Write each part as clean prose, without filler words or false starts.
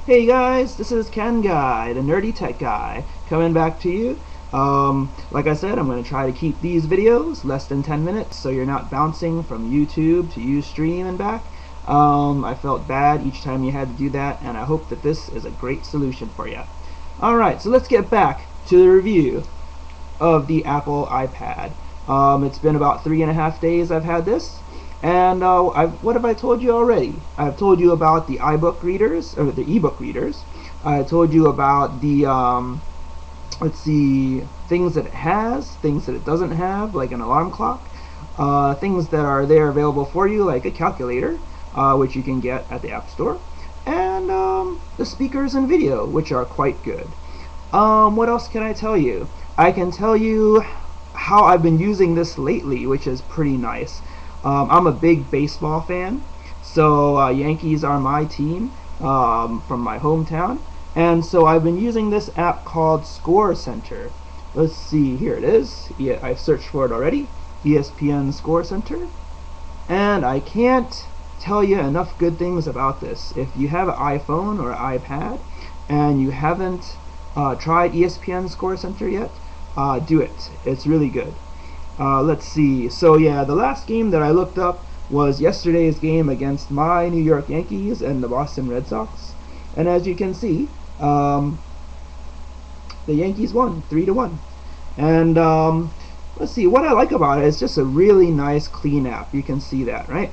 Hey guys, this is Ken Guy, the nerdy tech guy, coming back to you. Like I said, I'm going to try to keep these videos less than 10 minutes so you're not bouncing from YouTube to Ustream and back. I felt bad each time you had to do that, and I hope that this is a great solution for you. Alright, so let's get back to the review of the Apple iPad. It's been about 3.5 days I've had this. And what have I told you already? I've told you about the iBook readers, or the ebook readers. I told you about the, let's see, things that it has, things that it doesn't have, like an alarm clock, things that are there available for you, like a calculator, which you can get at the App Store, and the speakers and video, which are quite good. What else can I tell you? I can tell you how I've been using this lately, which is pretty nice. I'm a big baseball fan, so Yankees are my team from my hometown, and so I've been using this app called Score Center. Let's see, here it is. Yeah, I've searched for it already, ESPN Score Center, and I can't tell you enough good things about this. If you have an iPhone or an iPad and you haven't tried ESPN Score Center yet, do it. It's really good. Let's see. So yeah, the last game that I looked up was yesterday's game against my New York Yankees and the Boston Red Sox. And as you can see, the Yankees won 3-1. And let's see, what I like about it is just a really nice, clean app. You can see that, right?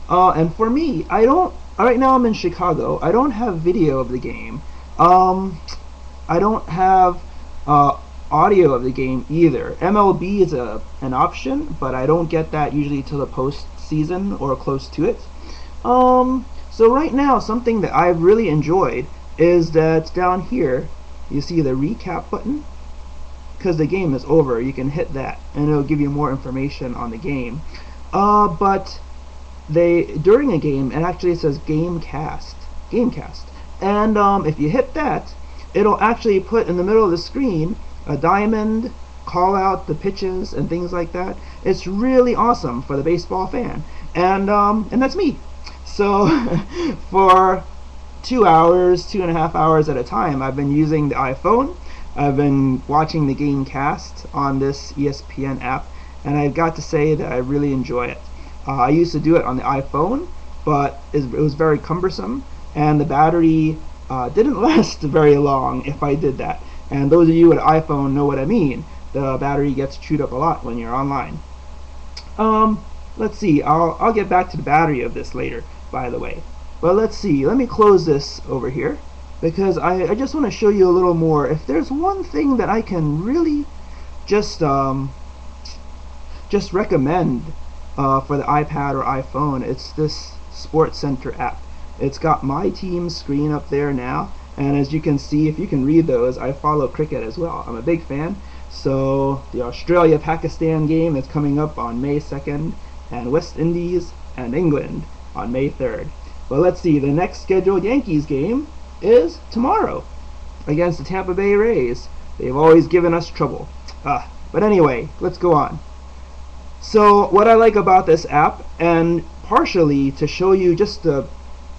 And for me, right now I'm in Chicago. I don't have video of the game. I don't have audio of the game either. MLB is an option, but I don't get that usually till the postseason or close to it. So right now, something that I've really enjoyed is that down here you see the recap button. Because the game is over, you can hit that and it'll give you more information on the game. But during a game, it actually says Gamecast, and if you hit that, it'll actually put in the middle of the screen a diamond, call out the pitches and things like that. It's really awesome for the baseball fan, and that's me. So for 2.5 hours at a time, I've been using the iPhone. I've been watching the Gamecast on this ESPN app, and I've got to say that I really enjoy it. I used to do it on the iPhone, but it was very cumbersome, and the battery didn't last very long if I did that. And those of you with an iPhone know what I mean. The battery gets chewed up a lot when you're online. Let's see, I'll get back to the battery of this later, by the way. But let's see, let me close this over here, because I just want to show you a little more. If there's one thing that I can really just recommend for the iPad or iPhone, it's this Sports Center app. It's got my team's screen up there now, and as you can see, if you can read those, I follow cricket as well. I'm a big fan. So the Australia-Pakistan game is coming up on May 2nd, and West Indies and England on May 3rd. But let's see, the next scheduled Yankees game is tomorrow against the Tampa Bay Rays. They've always given us trouble. But anyway, let's go on. So what I like about this app, and partially to show you just the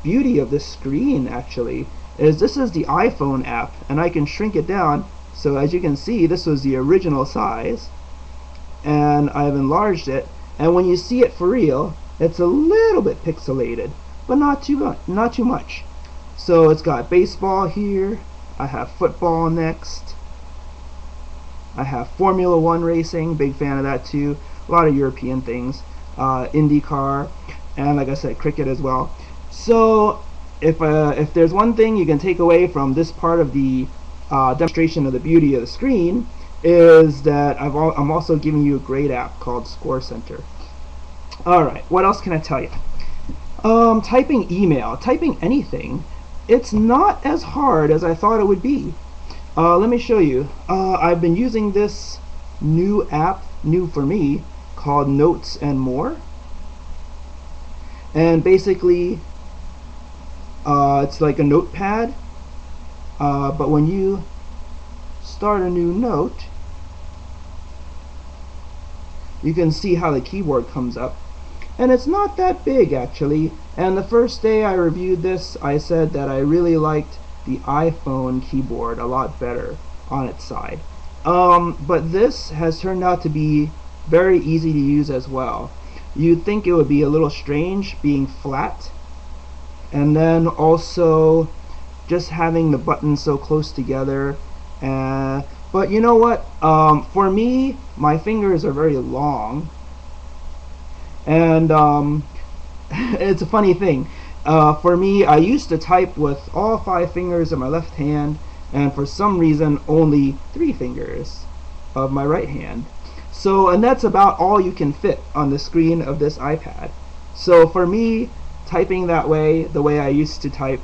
beauty of this screen actually, is this is the iPhone app, and I can shrink it down. So as you can see, this was the original size, and I've enlarged it, and when you see it for real, it's a little bit pixelated, but not too much. So it's got baseball here, I have football next, I have Formula 1 racing, big fan of that too, a lot of European things, IndyCar, and like I said, cricket as well. So if there's one thing you can take away from this part of the demonstration of the beauty of the screen, is that I'm also giving you a great app called Score Center. Alright, what else can I tell you? Typing email, typing anything, it's not as hard as I thought it would be. Let me show you. I've been using this new app, new for me, called Notes and More. And basically, it's like a notepad, but when you start a new note, you can see how the keyboard comes up, and it's not that big actually. And the first day I reviewed this, I said that I really liked the iPhone keyboard a lot better on its side. But this has turned out to be very easy to use as well. You'd think it would be a little strange being flat, and then also just having the buttons so close together. But you know what? For me, my fingers are very long, and it's a funny thing. For me, I used to type with all 5 fingers of my left hand, and for some reason only 3 fingers of my right hand. So, and that's about all you can fit on the screen of this iPad. So for me, typing that way, the way I used to type,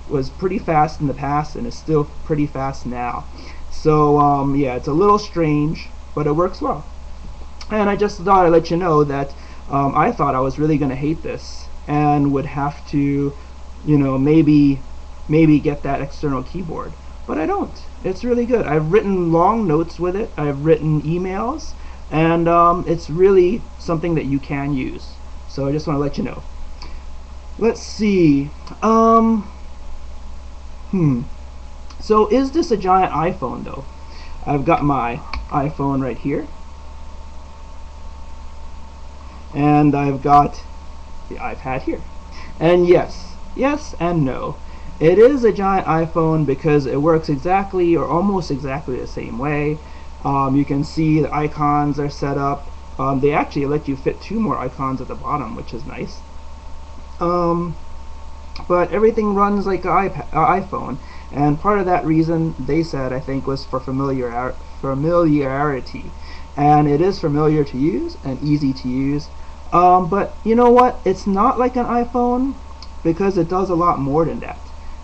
was pretty fast in the past and is still pretty fast now. So yeah, it's a little strange, but it works well. And I just thought I'd let you know that I thought I was really going to hate this and would have to, you know, maybe get that external keyboard. But I don't. It's really good. I've written long notes with it. I've written emails, and it's really something that you can use. So I just want to let you know. Let's see. So is this a giant iPhone though? I've got my iPhone right here, and I've got the iPad here. And yes and no. It is a giant iPhone because it works exactly or almost exactly the same way. You can see the icons are set up. They actually let you fit 2 more icons at the bottom, which is nice. But everything runs like an iPhone, and part of that reason, they said, I think, was for familiarity. And it is familiar to use and easy to use. But you know what? It's not like an iPhone because it does a lot more than that.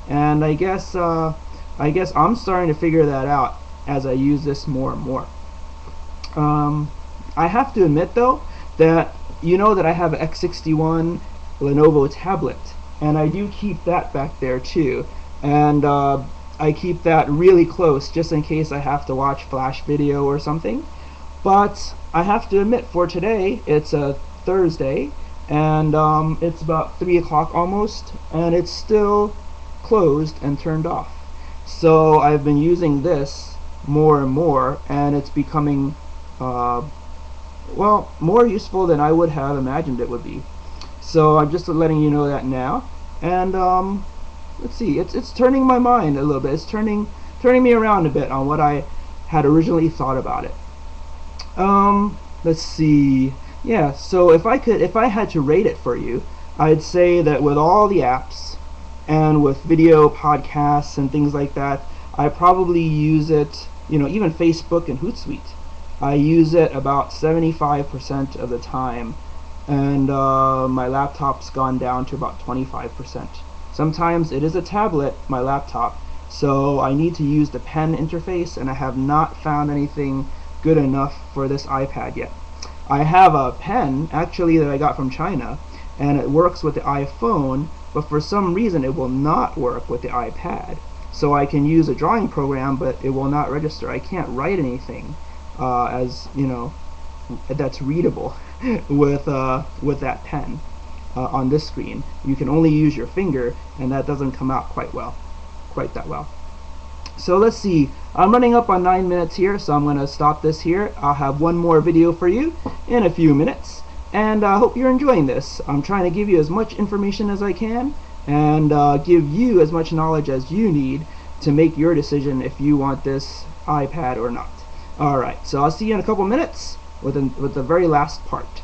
And I guess I'm starting to figure that out as I use this more and more. I have to admit though that you know that I have an X61 Lenovo tablet, and I do keep that back there too, and I keep that really close just in case I have to watch Flash video or something. But I have to admit, for today, it's a Thursday, and it's about 3 o'clock almost, and it's still closed and turned off. So I've been using this more and more, and it's becoming well, more useful than I would have imagined it would be. So I'm just letting you know that now. And let's see, it's turning my mind a little bit. It's turning me around a bit on what I had originally thought about it. Let's see. Yeah, so if I had to rate it for you, I'd say that with all the apps and with video podcasts and things like that, I probably use it, you know, even Facebook and Hootsuite, I use it about 75% of the time, and my laptop's gone down to about 25%. Sometimes it is a tablet, my laptop, so I need to use the pen interface, and I have not found anything good enough for this iPad yet. I have a pen actually that I got from China, and it works with the iPhone, but for some reason it will not work with the iPad. So I can use a drawing program, but it will not register. I can't write anything as, you know, that's readable with that pen on this screen. You can only use your finger, and that doesn't come out quite that well. So let's see, I'm running up on 9 minutes here, so I'm going to stop this here. I'll have one more video for you in a few minutes, and I hope you're enjoying this. I'm trying to give you as much information as I can, and give you as much knowledge as you need to make your decision if you want this iPad or not. Alright, so I'll see you in a couple minutes with the very last part.